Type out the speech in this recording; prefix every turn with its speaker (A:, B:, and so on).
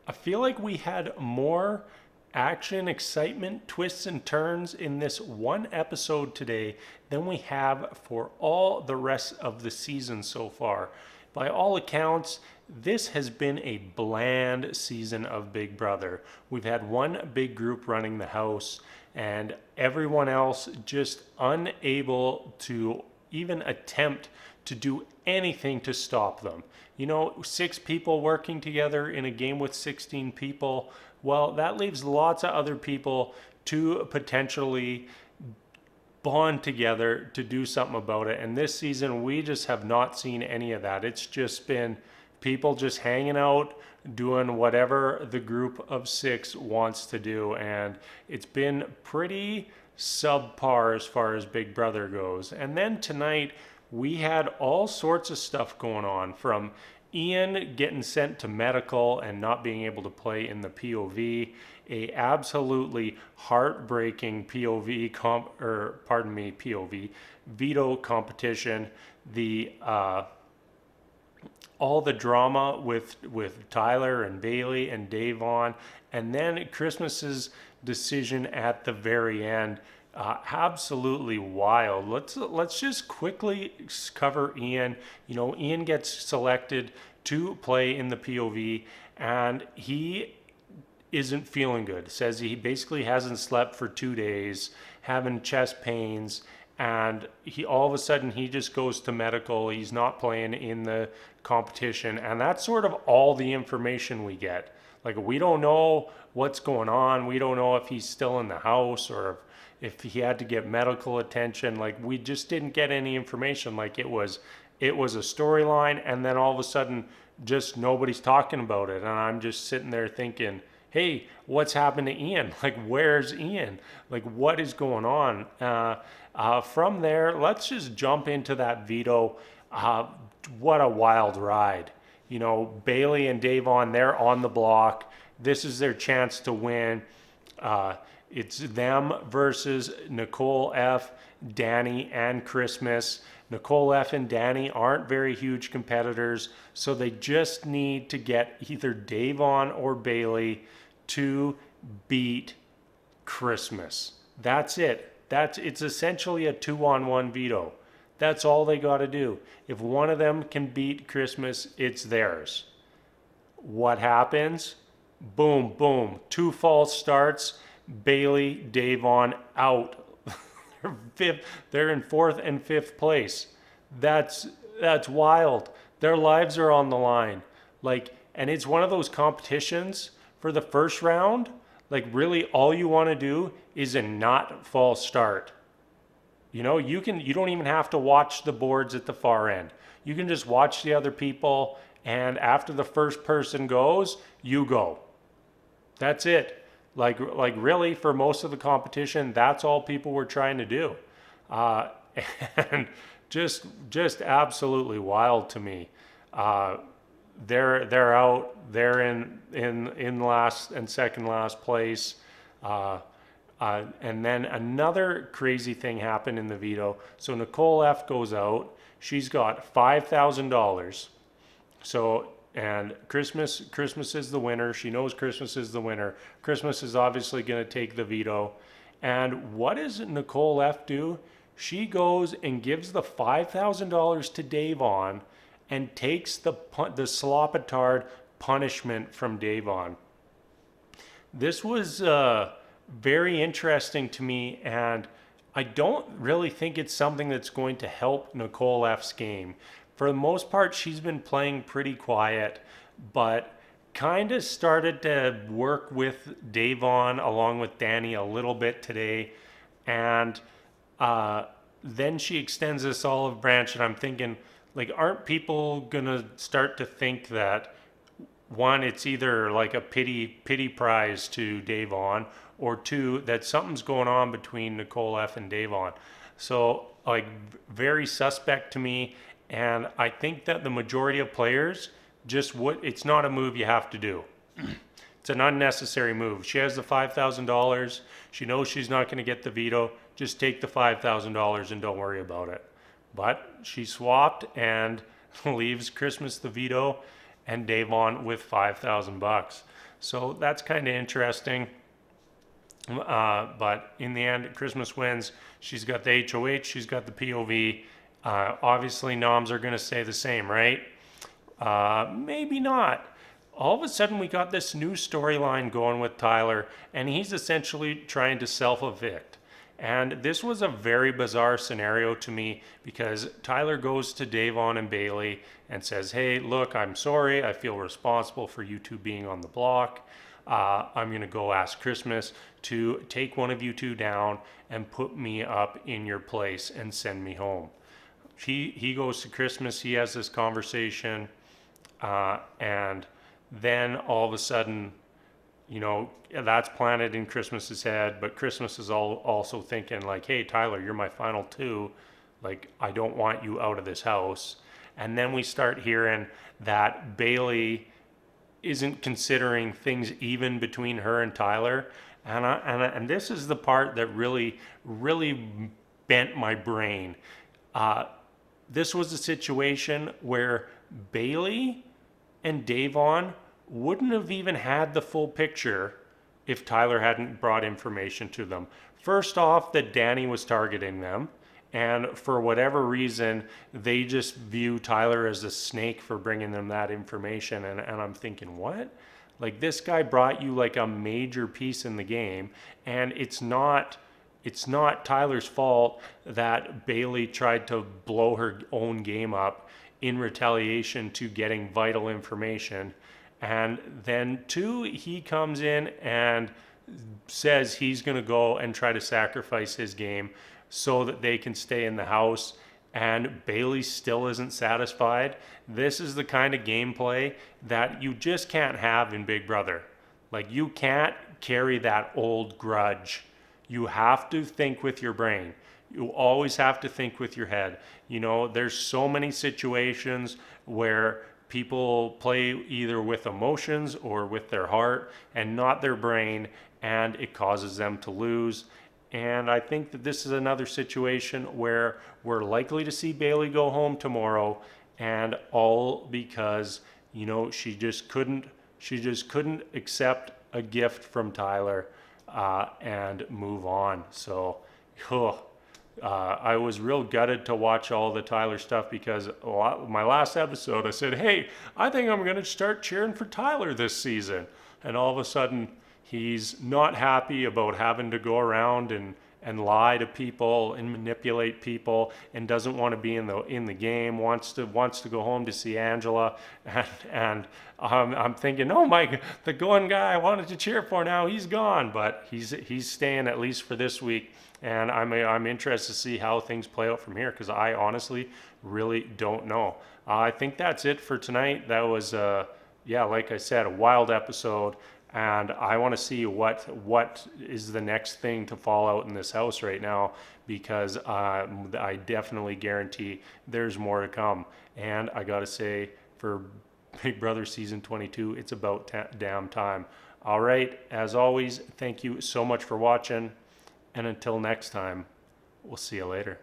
A: I feel like we had more action, excitement, twists, and turns in this one episode today than we have for all the rest of the season so far. By all accounts, this has been a bland season of Big Brother. We've had one big group running the house, and everyone else just unable to even attempt to do anything to stop them. You know, 6 people working together in a game with 16 people, well, that leaves lots of other people to potentially bond together to do something about it. And this season, we just have not seen any of that. It's just been people just hanging out, doing whatever the group of 6 wants to do. And it's been pretty subpar as far as Big Brother goes. And then tonight, we had all sorts of stuff going on, from Ian getting sent to medical and not being able to play in the POV, a absolutely heartbreaking POV veto competition, the all the drama with Tyler and Bayleigh and Da'Vonne, and then Christmas's decision at the very end. Absolutely wild. Let's just quickly cover Ian. You know, Ian gets selected to play in the POV, and he isn't feeling good. Says he basically hasn't slept for 2 days, having chest pains, and he all of a sudden he just goes to medical. He's not playing in the competition, and that's sort of all the information we get. Like, we don't know what's going on. We don't know if he's still in the house or if he had to get medical attention. Like, we just didn't get any information. Like, it was a storyline, and then all of a sudden just nobody's talking about it, and I'm just sitting there thinking, hey, what's happened to Ian? Like, where's Ian? Like, what is going on? From there, let's just jump into that veto. What a wild ride. You know, Bayleigh and Da'Vonne, they're on the block. This is their chance to win. It's them versus Nicole F., Dani, and Christmas. Nicole F. and Dani aren't very huge competitors, so they just need to get either Da'Vonne or Bayleigh to beat Christmas. That's it. It's essentially a 2-on-1 veto. That's all they got to do. If one of them can beat Christmas, it's theirs. What happens? Boom, boom. 2 false starts. Bayleigh, Da'Vonne out. They're in 4th and 5th place. That's wild. Their lives are on the line. Like, and it's one of those competitions for the first round. Like, really all you want to do is a not false start. You know, you don't even have to watch the boards at the far end. You can just watch the other people, and after the first person goes, you go. That's it. Like really, for most of the competition, that's all people were trying to do. And just absolutely wild to me. They're out. They're in last and second last place. And then another crazy thing happened in the veto. So Nicole F. goes out. She's got $5,000. So, and Christmas is the winner. She knows Christmas is the winner. Christmas is obviously going to take the veto. And what does Nicole F. do? She goes and gives the $5,000 to Da'Vonne and takes the slopetard punishment from Da'Vonne. This was very interesting to me, and I don't really think it's something that's going to help Nicole F.'s game. For the most part, she's been playing pretty quiet, but kind of started to work with Da'Vonne along with Dani a little bit today. And then she extends this olive branch, and I'm thinking, like, aren't people gonna start to think that, one, it's either like a pity prize to Da'Vonne, or 2, that something's going on between Nicole F. and Da'Vonne? So, like, very suspect to me. And I think that the majority of players it's not a move you have to do. It's an unnecessary move. She has the $5,000. She knows she's not going to get the veto. Just take the $5,000 and don't worry about it. But she swapped and leaves Christmas the veto. and Da'Vonne with $5,000. So that's kind of interesting. But in the end, Christmas wins. She's got the HOH, she's got the POV. Obviously, noms are going to say the same, right? Maybe not. All of a sudden, we got this new storyline going with Tyler, and he's essentially trying to self-evict. And this was a very bizarre scenario to me because Tyler goes to Da'Vonne and Bayleigh and says, hey, look, I'm sorry. I feel responsible for you two being on the block. I'm going to go ask Christmas to take one of you two down and put me up in your place and send me home. He goes to Christmas. He has this conversation. And then all of a sudden, you know, that's planted in Christmas's head, but Christmas is also thinking like, hey, Tyler, you're my final two. Like, I don't want you out of this house. And then we start hearing that Bayleigh isn't considering things even between her and Tyler. And this is the part that really bent my brain. This was a situation where Bayleigh and Da'Vonne wouldn't have even had the full picture if Tyler hadn't brought information to them. First off, that Dani was targeting them, and for whatever reason, they just view Tyler as a snake for bringing them that information. And I'm thinking, what? Like, this guy brought you like a major piece in the game, and it's not Tyler's fault that Bayleigh tried to blow her own game up in retaliation to getting vital information. And then two, he comes in and says he's going to go and try to sacrifice his game so that they can stay in the house, and Bayleigh still isn't satisfied. This is the kind of gameplay that you just can't have in Big Brother. Like, you can't carry that old grudge. You have to think with your brain. You always have to think with your head. You know, there's so many situations where people play either with emotions or with their heart and not their brain, and it causes them to lose. And I think that this is another situation where we're likely to see Bayleigh go home tomorrow, and all because, you know, she just couldn't accept a gift from Tyler and move on. So, I was real gutted to watch all the Tyler stuff because my last episode I said, hey, I think I'm going to start cheering for Tyler this season. And all of a sudden, he's not happy about having to go around and lie to people and manipulate people, and doesn't want to be in the game, wants to go home to see Angela. And I'm thinking, oh my, the one guy I wanted to cheer for, now he's gone, but he's staying at least for this week. And I'm interested to see how things play out from here, because I honestly really don't know. I think that's it for tonight. That was like I said, a wild episode. And I want to see what is the next thing to fall out in this house right now, because I definitely guarantee there's more to come. And I got to say, for Big Brother Season 22, it's about damn time. All right, as always, thank you so much for watching. And until next time, we'll see you later.